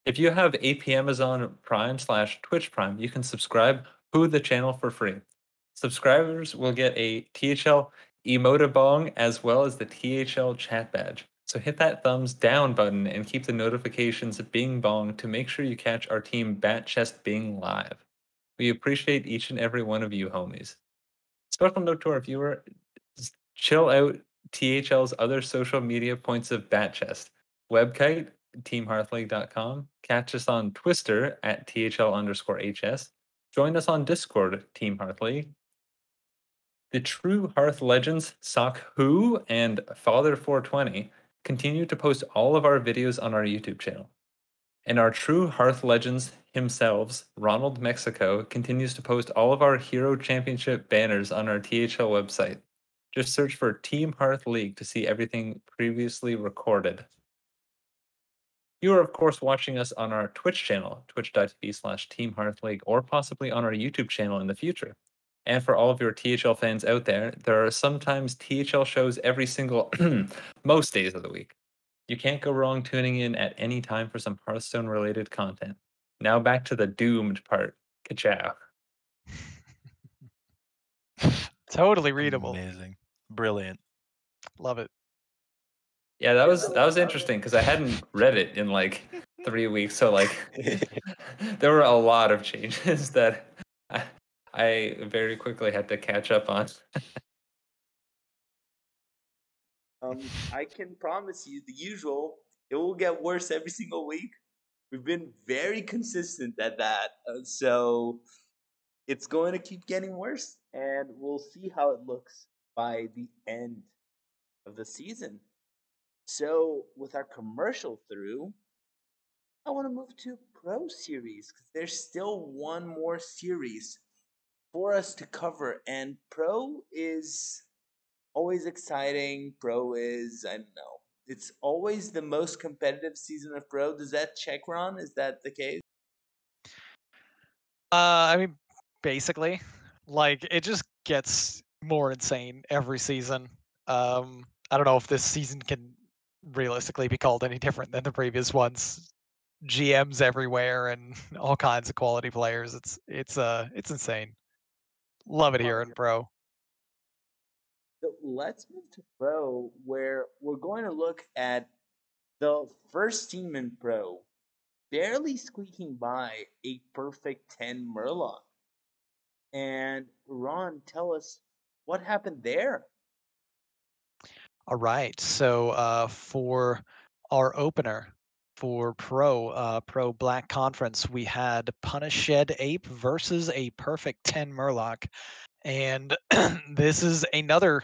If you have AP Amazon Prime/Twitch Prime, you can subscribe to the channel for free. Subscribers will get a THL emotibong as well as the THL chat badge. So hit that thumbs down button and keep the notifications bing bong to make sure you catch our team Bat Chest Bing live. We appreciate each and every one of you homies. Special note to our viewer, chill out THL's other social media points of Bat Chest. Webkite, teamhearthleague.com. Catch us on Twister at THL_HS. Join us on Discord, Team Hearth League. The True Hearth Legends, Sock Who, and Father420 continue to post all of our videos on our YouTube channel. And our True Hearth Legends himself, Ronald Mexico, continues to post all of our Hero Championship banners on our THL website. Just search for Team Hearth League to see everything previously recorded. You are, of course, watching us on our Twitch channel, twitch.tv/Team Hearth League, or possibly on our YouTube channel in the future. And for all of your THL fans out there are sometimes THL shows every single, most days of the week. You can't go wrong tuning in at any time for some Hearthstone-related content. Now back to the doomed part. Ka-chow. Totally readable. Amazing. Brilliant. Love it. Yeah, that was interesting because I hadn't read it in like 3 weeks, so like there were a lot of changes that I very quickly had to catch up on. I can promise you the usual. It will get worse every single week. We've been very consistent at that. So it's going to keep getting worse, and we'll see how it looks by the end of the season. So, with our commercial through, I want to move to Pro Series because there's still one more series for us to cover, and Pro is always exciting. Pro is, I don't know, it's always the most competitive season of Pro. Does that check, Ron? Is that the case? I mean, basically, like it just gets more insane every season. I don't know if this season can realistically be called any different than the previous ones. GMs everywhere and all kinds of quality players. It's insane. Love it here in Pro. So let's move to Pro, where we're going to look at the first team in Pro, barely squeaking by a perfect 10 Murloc. And Ron, tell us what happened there. All right. So for our opener for Pro Black Conference, we had Punished Ape versus a perfect 10 Murloc. And this is another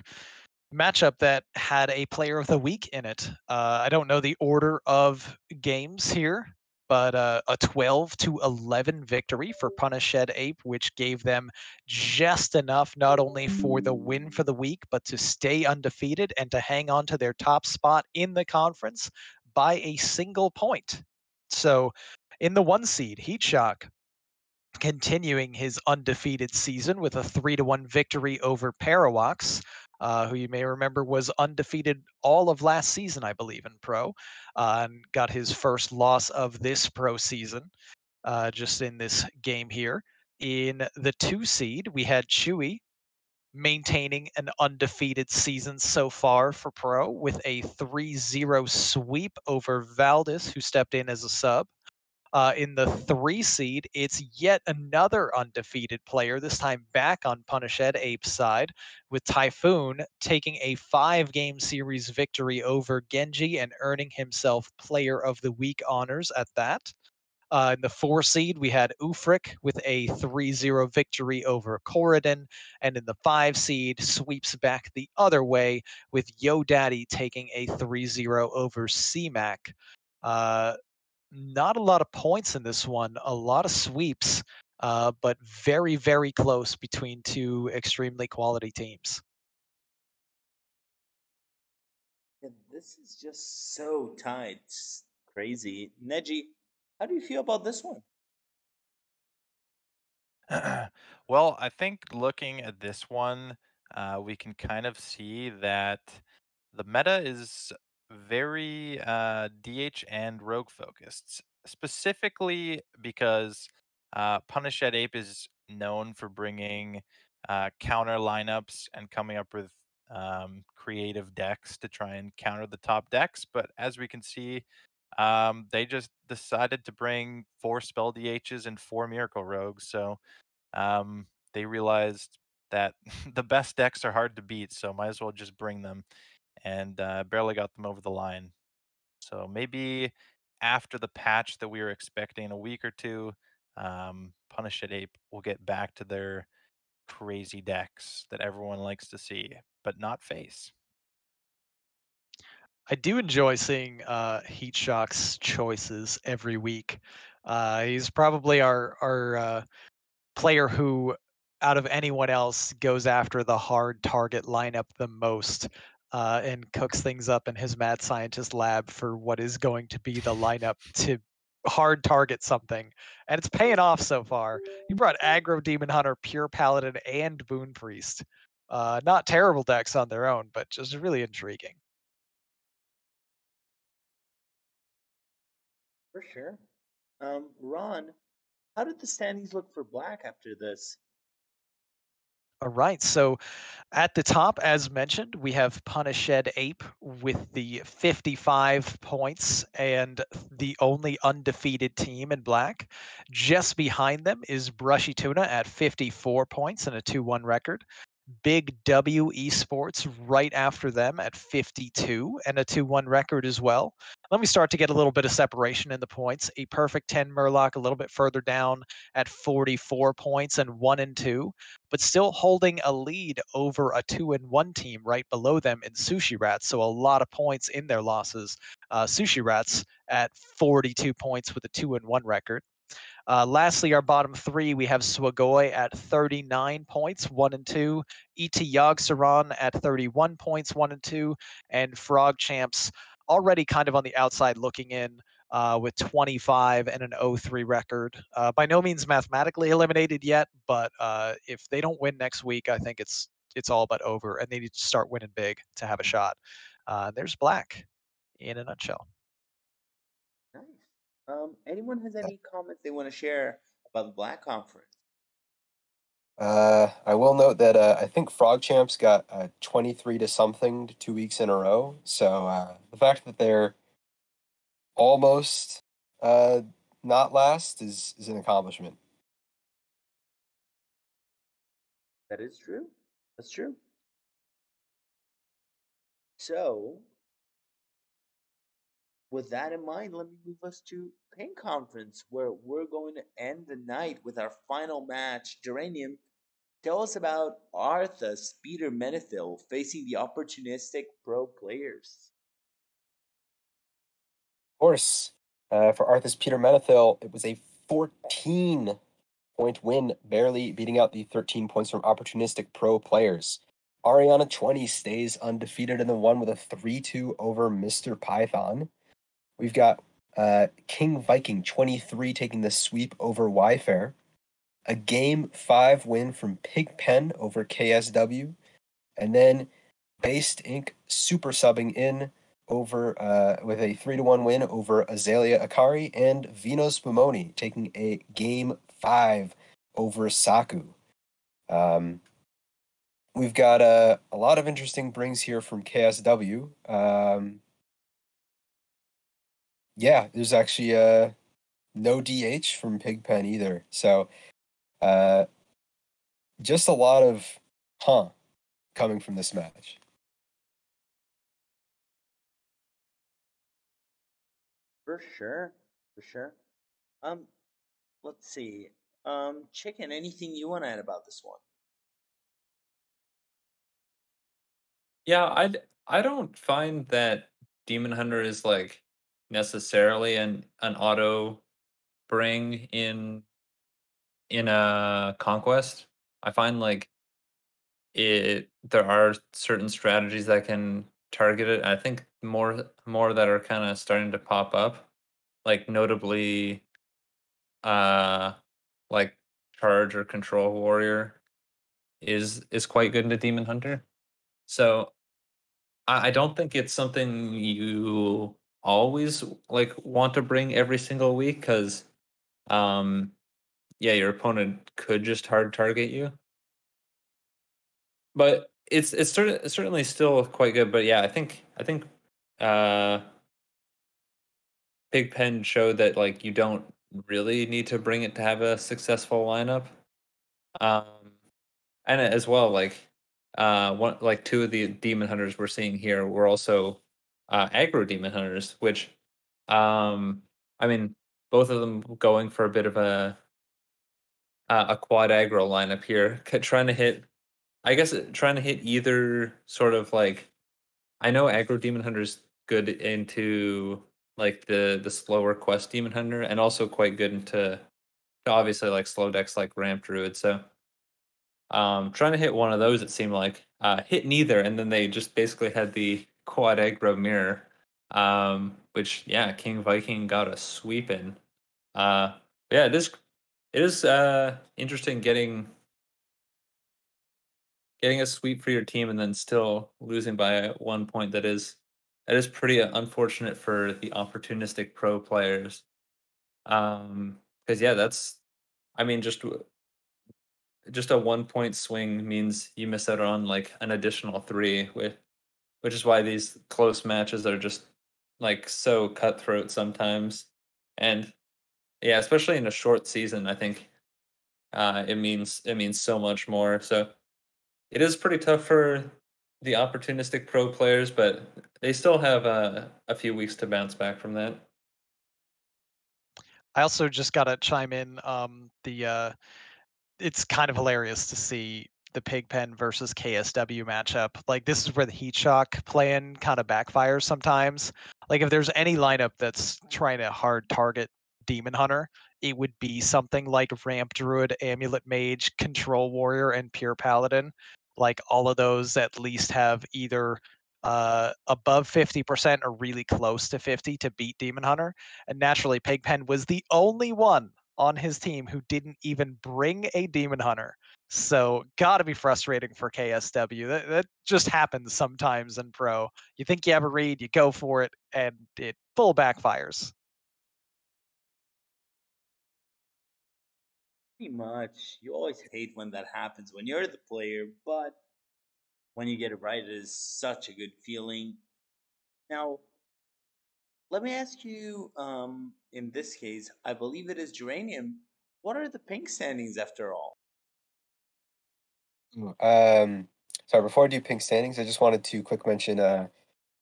matchup that had a player of the week in it. I don't know the order of games here, but a 12-11 victory for Punished Ape, which gave them just enough not only for the win for the week, but to stay undefeated and to hang on to their top spot in the conference by a single point. So in the 1 seed, Heatshock continuing his undefeated season with a 3-1 victory over Parawax, who you may remember was undefeated all of last season, I believe, in Pro, and got his first loss of this Pro season just in this game here. In the 2 seed, we had Chewy maintaining an undefeated season so far for Pro with a 3-0 sweep over Valdez, who stepped in as a sub. In the 3 seed, it's yet another undefeated player, this time back on Punished Ape's side, with Typhoon taking a 5-game series victory over Genji and earning himself Player of the Week honors at that. In the 4 seed, we had Ufric with a 3-0 victory over Corridon. And in the 5 seed, sweeps back the other way with Yo Daddy taking a 3-0 over CMAC. Not a lot of points in this one, a lot of sweeps, but very, very close between two extremely quality teams. And this is just so tight. It's crazy. Neji, how do you feel about this one? Well, I think looking at this one, we can kind of see that the meta is very DH and rogue focused, specifically because Punished Ape is known for bringing counter lineups and coming up with creative decks to try and counter the top decks. But as we can see, they just decided to bring 4 spell DHs and 4 miracle rogues. So they realized that the best decks are hard to beat, so might as well just bring them, and barely got them over the line. So maybe after the patch that we were expecting in a week or two, Punished Ape will get back to their crazy decks that everyone likes to see, but not face. I do enjoy seeing Heatshock's choices every week. He's probably our player who, out of anyone else, goes after the hard target lineup the most and cooks things up in his mad scientist lab for what is going to be the lineup to hard target something. And it's paying off so far. He brought Aggro Demon Hunter, Pure Paladin, and Boon Priest. Not terrible decks on their own, but just really intriguing. For sure. Ron, how did the standings look for Black after this? All right, so at the top, as mentioned, we have Punished Ape with the 55 points and the only undefeated team in Black. Just behind them is Brushy Tuna at 54 points and a 2-1 record. Big W Esports right after them at 52 and a 2-1 record as well. Then we start to get a little bit of separation in the points. A perfect 10 Murloc a little bit further down at 44 points and 1-2, but still holding a lead over a 2-1 team right below them in Sushi Rats. So a lot of points in their losses. Sushi Rats at 42 points with a 2-1 record. Lastly, our bottom three, we have Swagoi at 39 points, 1-2. ET Yogg-Saron at 31 points, 1-2. And Frog Champs already kind of on the outside looking in with 25 and an 0-3 record. By no means mathematically eliminated yet, but if they don't win next week, I think it's all but over, and they need to start winning big to have a shot. There's Black in a nutshell. Nice. Anyone has any comments they want to share about the Black Conference? I will note that I think Frog Champs got 23 to something 2 weeks in a row. So the fact that they're almost not last is an accomplishment. That is true. That's true. So, with that in mind, let me move us to Pink Conference, where we're going to end the night with our final match. Geranium, tell us about Arthas Peter Menethil facing the opportunistic pro players. Of course, for Arthas Peter Menethil, it was a 14-point win, barely beating out the 13 points from opportunistic pro players. Ariana 20 stays undefeated in the one with a 3-2 over Mr. Python. We've got King Viking 23 taking the sweep over Yfair. A Game 5 win from Pigpen over KSW. And then Based Inc. super subbing in over with a 3-1 win over Azalea Akari, and Vino Spumoni taking a Game 5 over Saku. We've got a lot of interesting brings here from KSW. Yeah, there's actually no DH from Pigpen either. So just a lot of coming from this match. For sure. For sure. Let's see. Chicken, anything you want to add about this one? Yeah, I don't find that Demon Hunter is like necessarily an auto bring in a conquest. I find like there are certain strategies that can target it. I think more that are kind of starting to pop up, like notably like charge or control warrior is quite good into Demon Hunter. So I don't think it's something you always like want to bring every single week, because yeah, your opponent could just hard target you. But it's certainly still quite good. But yeah, I think Pigpen showed that like you don't really need to bring it to have a successful lineup. And as well, like two of the demon hunters we're seeing here were also aggro demon hunters, which I mean, both of them going for a bit of a quad aggro lineup here, trying to hit. I guess trying to hit either sort of like, I know aggro demon hunter's good into like the slower quest demon hunter, and also quite good into obviously like slow decks like ramp druid. So trying to hit one of those, it seemed like hit neither, and then they just basically had the quad aggro mirror, which yeah, King Viking got a sweep in. Yeah, it is interesting getting a sweep for your team and then still losing by 1 point. That is pretty unfortunate for the opportunistic pro players. Because yeah, that's, I mean, just a 1 point swing means you miss out on like an additional 3, which is why these close matches are just like so cutthroat sometimes. And yeah, especially in a short season, I think it means so much more. So it is pretty tough for the opportunistic pro players, but They still have a few weeks to bounce back from that. I also just gotta chime in. It's kind of hilarious to see the Pigpen versus KSW matchup. Like this is where the heat shock plan kind of backfires sometimes. Like if there's any lineup that's trying to hard target Demon Hunter, it would be something like Ramp Druid, Amulet Mage, Control Warrior, and Pure Paladin. Like all of those at least have either above 50% or really close to 50 to beat Demon Hunter. And naturally, Pigpen was the only one on his team who didn't even bring a Demon Hunter. So gotta be frustrating for KSW. That just happens sometimes in pro. You think you have a read, you go for it, and it full backfires. Pretty much. You always hate when that happens when you're the player, but when you get it right, it is such a good feeling. Now, let me ask you, in this case, I believe it is Geranium. What are the pink standings after all? Sorry, before I do pink standings, I just wanted to quick mention,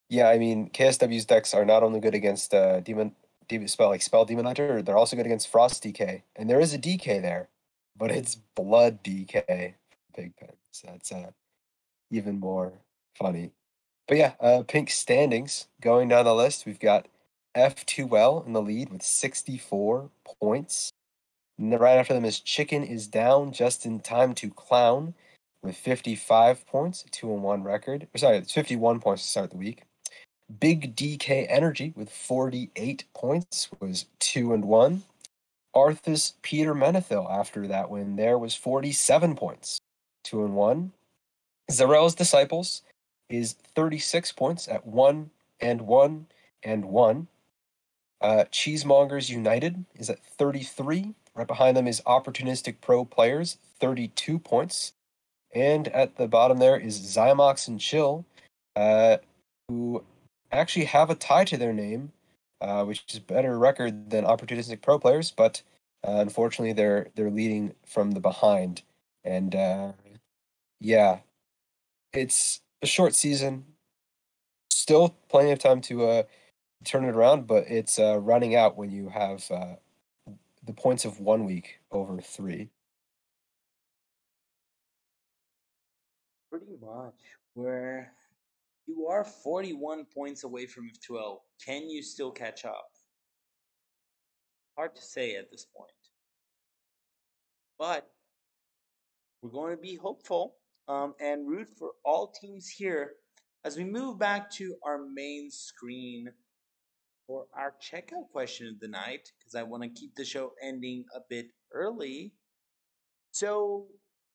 yeah, I mean, KSW's decks are not only good against spell Demon Hunter, they're also good against Frost DK. And there is a DK there, but it's Blood DK for Pigpen. So that's even more funny. But yeah, pink standings. Going down the list, we've got F2L in the lead with 64 points. And then right after them is Chicken is down just in time to Clown with 55 points, 2-1 record. Sorry, it's 51 points to start the week. Big DK Energy with 48 points was 2-1. Arthas Peter Menethil after that win there was 47 points, 2-1. Zarel's Disciples is 36 points at 1-1 and 1. Cheesemongers United is at 33. Right behind them is Opportunistic Pro Players, 32 points. And at the bottom there is Zymox and Chill, who actually have a tie to their name, which is better record than Opportunistic Pro Players, but unfortunately they're leading from the behind. And yeah, it's a short season. Still plenty of time to turn it around, but it's running out when you have the points of 1 week over 3. Pretty much. Where you are 41 points away from F12. Can you still catch up? Hard to say at this point. But we're going to be hopeful and root for all teams here as we move back to our main screen for our checkout question of the night, because I want to keep the show ending a bit early. So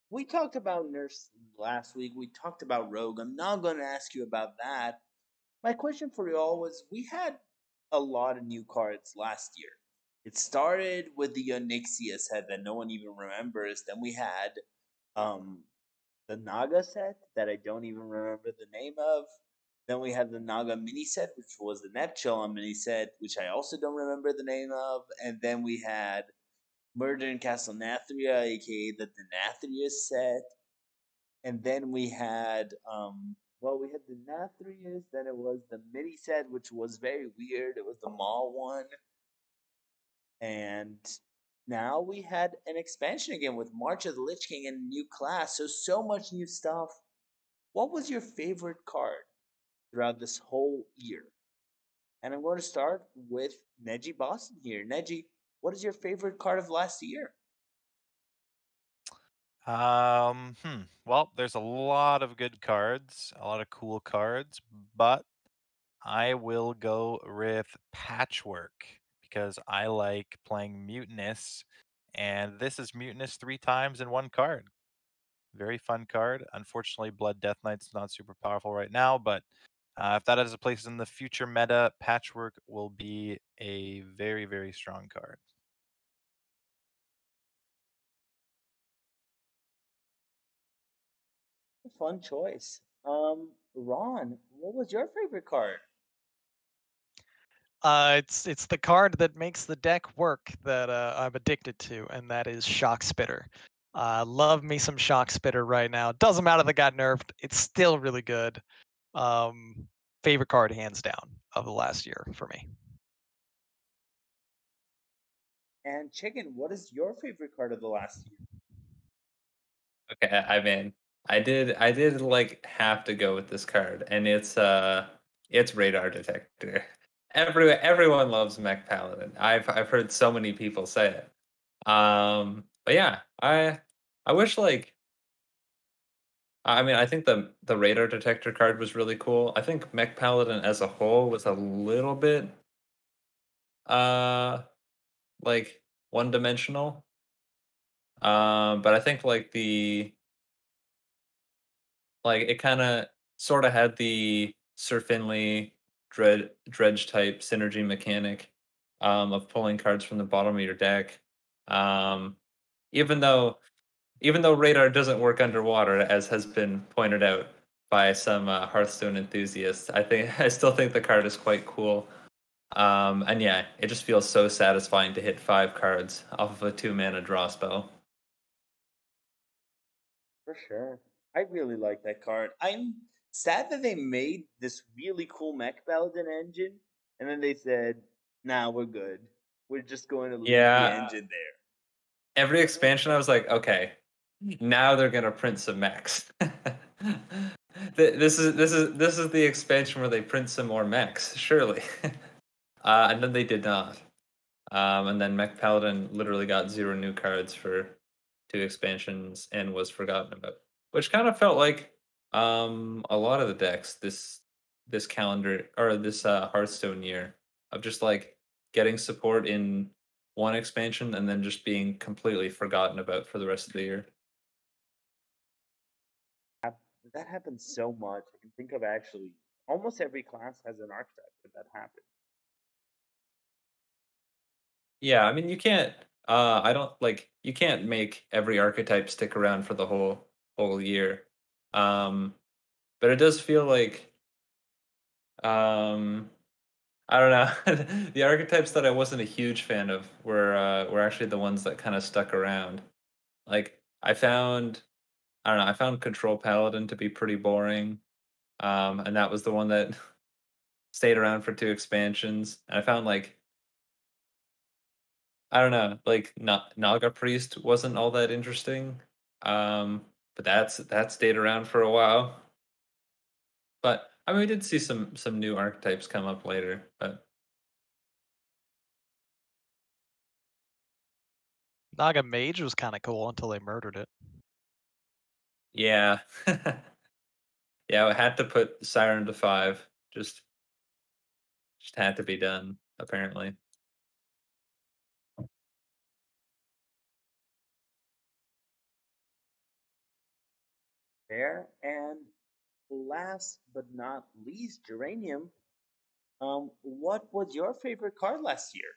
we talked about Nurse last week. We talked about Rogue. I'm not going to ask you about that. My question for you all was, we had a lot of new cards last year. It started with the Onyxia set that no one even remembers. Then we had the Naga set that I don't even remember the name of. Then we had the Naga mini set, which was the Neptune mini set, which I also don't remember the name of. And then we had Murder in Castle Nathria, aka the Denathria set. And then we had we had the Nathrius, then it was the mini set, which was very weird. It was the mall one. And now we had an expansion again with March of the Lich King and a new class. So much new stuff. What was your favorite card throughout this whole year? And I'm going to start with Neji Boston here. Neji, what is your favorite card of last year? Well, there's a lot of good cards, a lot of cool cards, but I will go with Patchwork because I like playing Mutinous, and this is Mutinous 3 times in one card. Very fun card. Unfortunately, Blood Death Knight's not super powerful right now, but if that has a place in the future meta, Patchwork will be a very, very strong card. Fun choice. Ron, what was your favorite card? It's the card that makes the deck work that I'm addicted to, and that is Shock Spitter. Love me some Shock Spitter right now. Doesn't matter that got nerfed; it's still really good. Um, favorite card hands down of the last year for me. And Chicken, what is your favorite card of the last year? Okay, I mean, I did like have to go with this card, and it's Radar Detector. Everyone loves Mech Paladin. I've heard so many people say it. But yeah, I wish like I mean I think the Radar Detector card was really cool. I think Mech Paladin as a whole was a little bit uh like one dimensional. But I think like it kind of sort of had the Sir Finley dredge type synergy mechanic of pulling cards from the bottom of your deck. Um, even though even though radar doesn't work underwater, as has been pointed out by some Hearthstone enthusiasts, I still think the card is quite cool. And yeah, it just feels so satisfying to hit 5 cards off of a 2 mana draw spell. For sure. I really like that card. I'm sad that they made this really cool Mech Paladin engine, and then they said, nah, we're good. We're just going to leave the Yeah, engine there. every expansion I was like, okay, now they're gonna print some mechs. This is the expansion where they print some more mechs, surely. And then they did not. And then Mech Paladin literally got 0 new cards for 2 expansions and was forgotten about, which kind of felt like a lot of the decks this calendar or this Hearthstone year of just like getting support in one expansion and then just being completely forgotten about for the rest of the year. That happens so much. I can think of actually almost every class has an archetype that happens. Yeah, I mean you can't I don't like you can't make every archetype stick around for the whole year. Um but it does feel like um I don't know. The archetypes that I wasn't a huge fan of were actually the ones that kind of stuck around. Like I don't know, I found Control Paladin to be pretty boring. And that was the one that stayed around for 2 expansions. And I found like I don't know, like Naga Priest wasn't all that interesting. But that stayed around for a while. But I mean we did see some new archetypes come up later, but Naga Mage was kind of cool until they murdered it. yeah. Yeah, I had to put Siren to 5. Just had to be done, apparently. Fair. And last but not least, Geranium. What was your favorite card last year?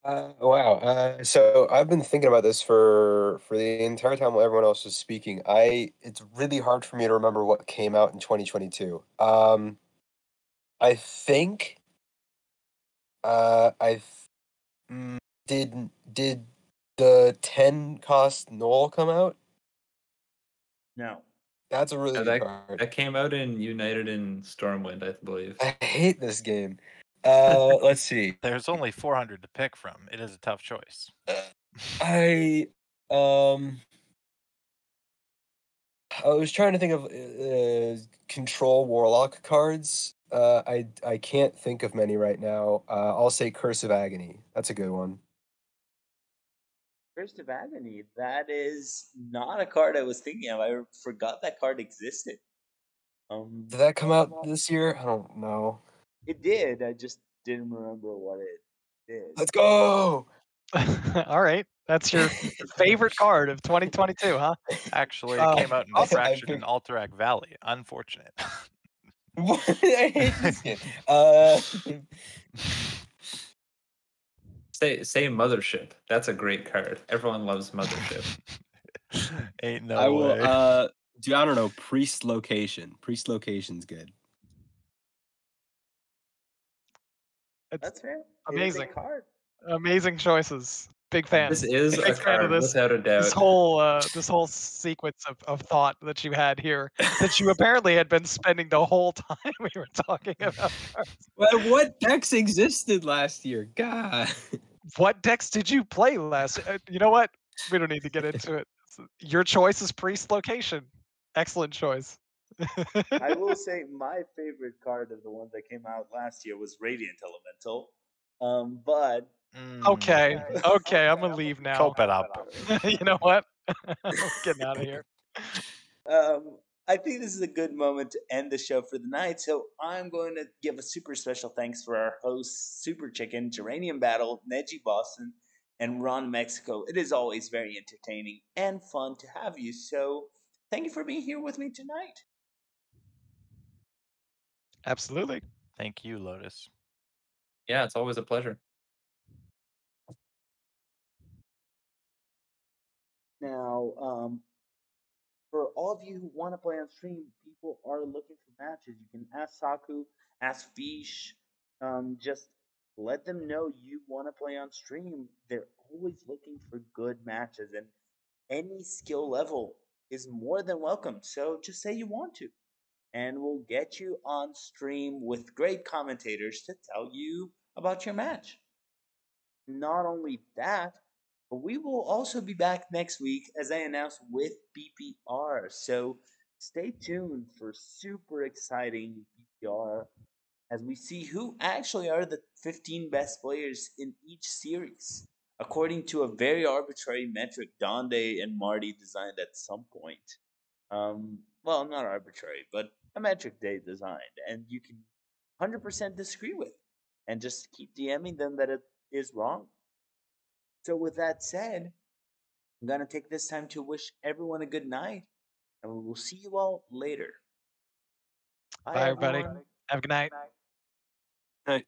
Wow. So I've been thinking about this for the entire time while everyone else was speaking. It's really hard for me to remember what came out in 2022. I think I th- mm, did the 10 cost Knoll come out? No. That's a really Yeah, good that card. that came out in United in Stormwind, I believe. I hate this game. Let's see. There's only 400 to pick from. It is a tough choice. I um I was trying to think of control warlock cards. I can't think of many right now. I'll say Curse of Agony. That's a good one. First of Agony. That is not a card I was thinking of. I forgot that card existed. Did that come out Well, this year? I don't know. it did. I just didn't remember what it did. Let's go. All right, that's your favorite card of 2022, huh? Actually, it came out in Also, Fraction and Alterac Valley. Unfortunate. I hate this game. Say Mothership. That's a great card. Everyone loves Mothership. Ain't no I will. way. Dude, I don't know. Priest Location. Priest Location's good. It's That's fair. It is a amazing, card. amazing choices. Big fan. This is a Big fan of card this. without a This doubt. whole sequence of thought that you had here that you apparently had been spending the whole time we were talking about cards. Well, what decks existed last year? God. What decks did you play last? You know what? We don't need to get into it. Your choice is Priest Location. Excellent choice. I will say my favorite card of the ones that came out last year was Radiant Elemental. But Okay, okay, I'm gonna leave now. Cope it up. You know what? I'm getting out of here. I think this is a good moment to end the show for the night. So I'm going to give a super special thanks for our hosts, Super Chicken, Geranium Battle, Neji Boston, and Ron Mexico. It is always very entertaining and fun to have you. So thank you for being here with me tonight. Absolutely. Thank you, Lotus. Yeah, it's always a pleasure. Now, for all of you who want to play on stream, people are looking for matches. You can ask Saku, ask Fish, just let them know you want to play on stream. They're always looking for good matches, and any skill level is more than welcome. So just say you want to, and we'll get you on stream with great commentators to tell you about your match. Not only that, but we will also be back next week, as I announced, with BPR. So stay tuned for super exciting BPR as we see who actually are the 15 best players in each series, according to a very arbitrary metric Donde and Marty designed at some point. Well, not arbitrary, but a metric they designed, and you can 100% disagree with, and just keep DMing them that it is wrong. So, with that said, I'm going to take this time to wish everyone a good night, and we will see you all later. Bye, everybody. everyone. Have a good night. Right.